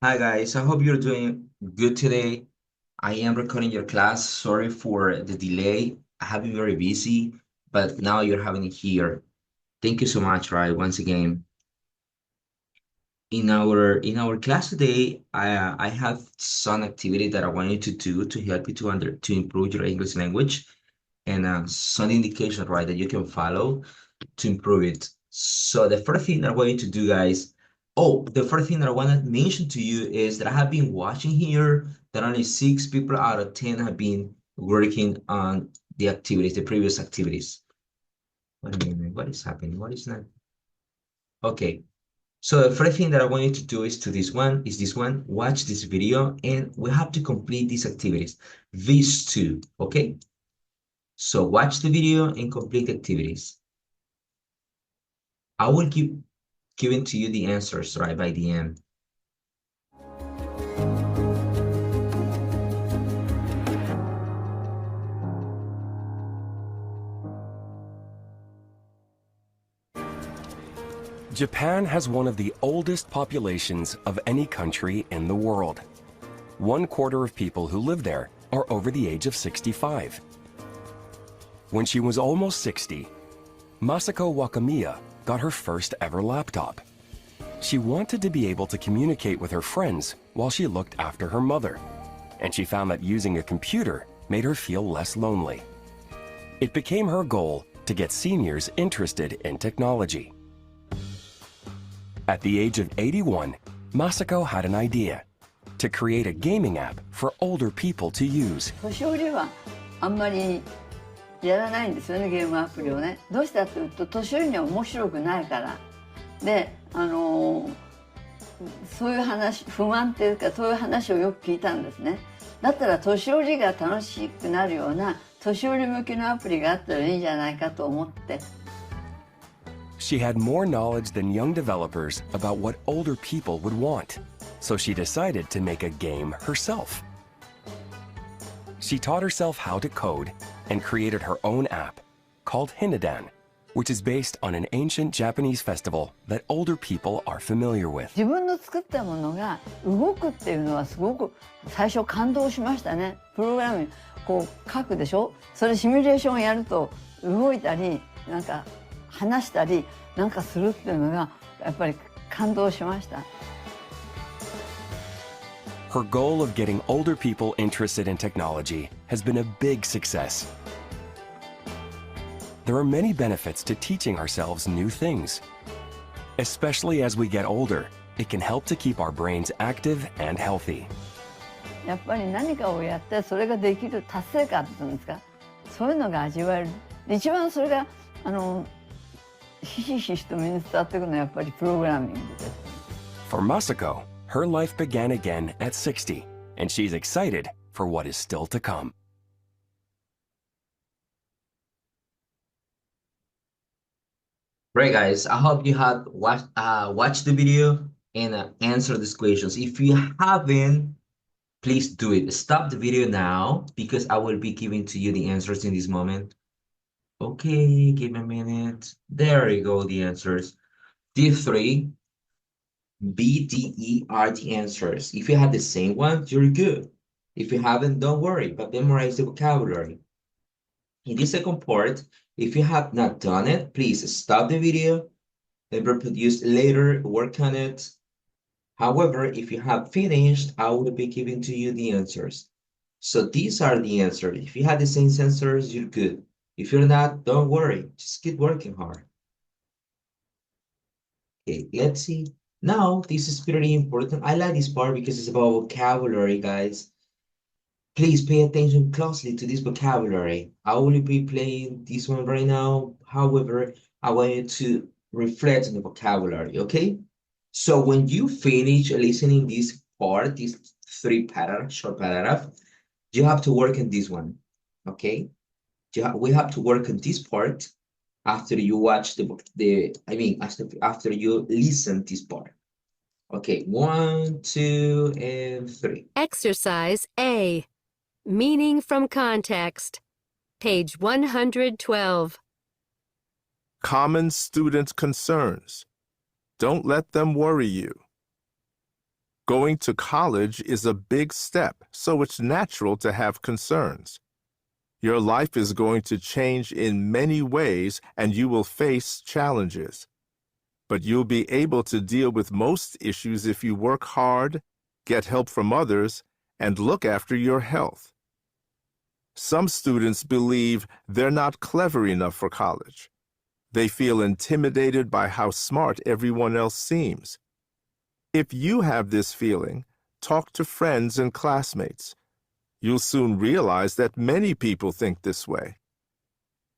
Hi guys, I hope you're doing good today. I am recording your class. Sorry for the delay. I have been very busy, but now you're having it here. Thank you so much, right? Once again, in our class today, I have some activity that I want you to do to help you to improve your English language and some indication, right, that you can follow to improve it. So the first thing that I want you to do, guys, the first thing that I want to mention to you is that I have been watching here that only 6 people out of 10 have been working on the activities, the previous activities. Wait a minute, what is happening? What is not? Okay. So the first thing that I want you to do is this one, watch this video, and we have to complete these activities, these two, okay? So watch the video and complete activities. I will keep giving to you the answers right by the end. Japan has one of the oldest populations of any country in the world. 1/4 of people who live there are over the age of 65. When she was almost 60, Masako Wakamiya got her first ever laptop. She wanted to be able to communicate with her friends while she looked after her mother, and she found that using a computer made her feel less lonely. It became her goal to get seniors interested in technology. At the age of 81, Masako had an idea to create a gaming app for older people to use. 年寄りはあんまりやらないんですよね、ゲームアプリをね。どうしてかというと、年寄りには面白くないから。で、そういう話、不満っていうか、そういう話をよく聞いたんですね。だったら年寄りが楽しくなるような年寄り向けのアプリがあったらいいんじゃないかと思って。She had more knowledge than young developers about what older people would want, so she decided to make a game herself. She taught herself how to code and created her own app called Hinadan, which is based on an ancient Japanese festival that older people are familiar with. 自分の作ったものが動くっていうのはすごく最初感動しましたね。プログラムこう書くでしょ。それシミュレーションやると動いたりなんか話したりなんかするっていうのがやっぱり感動しました。Her goal of getting older people interested in technology has been a big success. There are many benefits to teaching ourselves new things. Especially as we get older, it can help to keep our brains active and healthy. やっぱり何かをやってそれができる達成感っていうんですか、そういうのが味わえる。一番それがひしひしと身に伝わってくるのはやっぱりプログラミングです。For Masako, her life began again at 60, and she's excited for what is still to come. Great, guys. I hope you had watched the video and answered these questions. If you haven't, please do it. Stop the video now because I will be giving to you the answers in this moment. Okay, give me a minute. There you go, the answers. These three, B, D, E are the answers. If you have the same ones, you're good. If you haven't, don't worry, but memorize the vocabulary. In the second part, if you have not done it, please stop the video and reproduce later, work on it. However, if you have finished, I will be giving to you the answers. So these are the answers. If you have the same answers, you're good. If you're not, don't worry. Just keep working hard. Okay, let's see. Now, this is pretty important. I like this part because it's about vocabulary, guys. Please pay attention closely to this vocabulary. I will be playing this one right now. However, I want you to reflect on the vocabulary, okay? So when you finish listening this part, these short paragraph, you have to work on this one, okay? We have to work on this part after you watch after you listen this part. Okay, 1, 2, and 3. Exercise A. Meaning from context. Page 112. Common student concerns. Don't let them worry you. Going to college is a big step, so it's natural to have concerns. Your life is going to change in many ways, and you will face challenges. But you'll be able to deal with most issues if you work hard, get help from others, and look after your health. Some students believe they're not clever enough for college. They feel intimidated by how smart everyone else seems. If you have this feeling, talk to friends and classmates. You'll soon realize that many people think this way.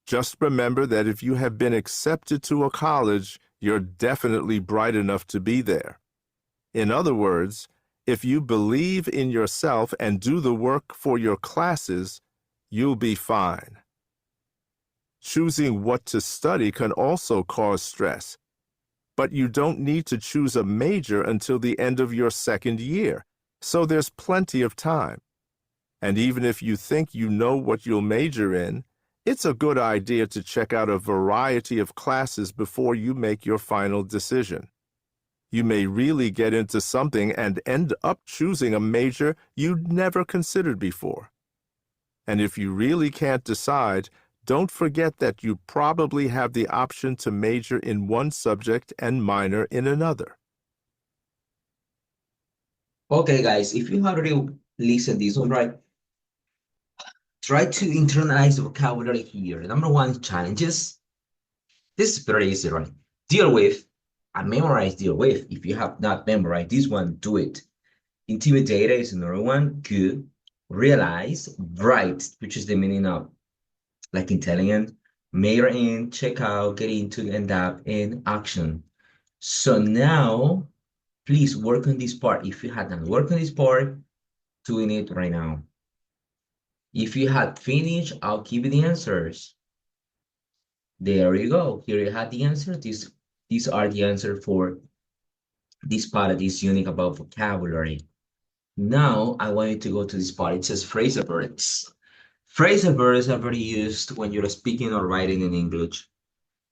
Just remember that if you have been accepted to a college, you're definitely bright enough to be there. In other words, if you believe in yourself and do the work for your classes, you'll be fine. Choosing what to study can also cause stress, but you don't need to choose a major until the end of your second year, so there's plenty of time. And even if you think you know what you'll major in, it's a good idea to check out a variety of classes before you make your final decision. You may really get into something and end up choosing a major you'd never considered before. And if you really can't decide, don't forget that you probably have the option to major in one subject and minor in another. Okay, guys, if you already listened this one, right, try to internalize the vocabulary here. Number one, challenges. This is very easy, right? Deal with and memorize deal with. If you have not memorized this one, do it. Intimidated is another one. Good. Realize, bright, which is the meaning of like intelligent, major in, check out, get into, end up, in action. So now, please work on this part. If you had not worked on this part, doing it right now. If you had finished, I'll give you the answers. There you go. Here you have the answer. These are the answers for this part of this unit about vocabulary. Now, I want you to go to this part. It says phrasal verbs. Phrasal verbs are very used when you're speaking or writing in English.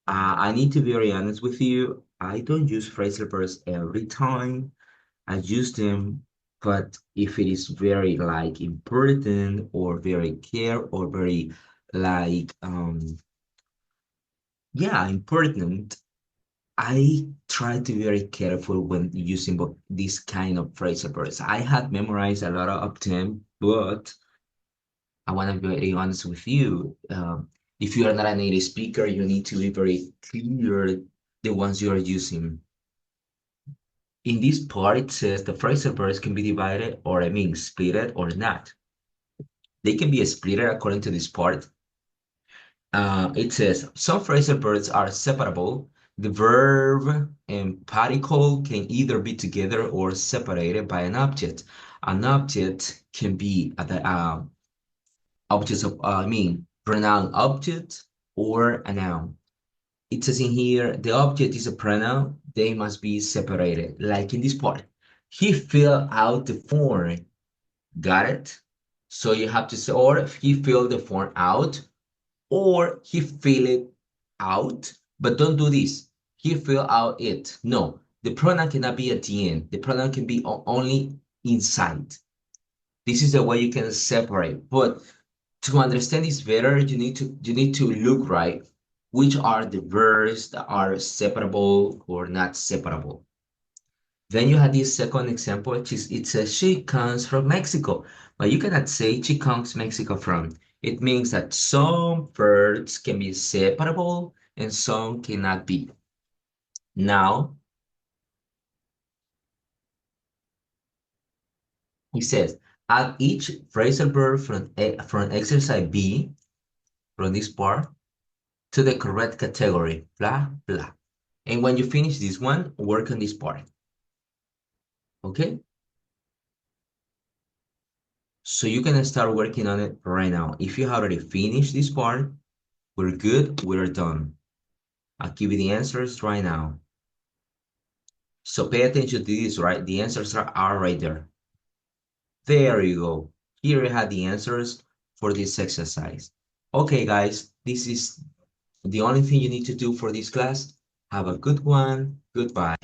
I need to be very honest with you. I don't use phrasal verbs every time. I use them, but if it is very like important or very care or very like important, I try to be very careful when using this kind of phrasal verbs. I had memorized a lot of them, but I want to be very honest with you. If you are not a native speaker, you need to be very clear the ones you are using. In this part, it says the phrasal verbs can be divided, or split or not. They can be split according to this part. It says some phrasal verbs are separable. The verb and particle can either be together or separated by an object. An object can be objects of, pronoun object or a noun. It says in here, the object is a pronoun, they must be separated. Like in this part, he filled out the form. Got it? So you have to say, or he filled the form out, or he filled it out, but don't do this. He filled out it. No, the pronoun cannot be at the end. The pronoun can be only inside. This is the way you can separate, but to understand this better, you need to look right which are the verbs that are separable or not separable. Then you have this second example, which is it says she comes from Mexico, but you cannot say she comes Mexico from. It means that some verbs can be separable and some cannot be. Now, he says, add each phrasal verb from exercise B, from this part, to the correct category, blah, blah. And when you finish this one, work on this part. Okay? So you can start working on it right now. If you have already finished this part, we're good, we're done. I'll give you the answers right now. So pay attention to this, right? The answers are right there. There you go. Here you have the answers for this exercise. Okay, guys, this is the only thing you need to do for this class. Have a good one. Goodbye.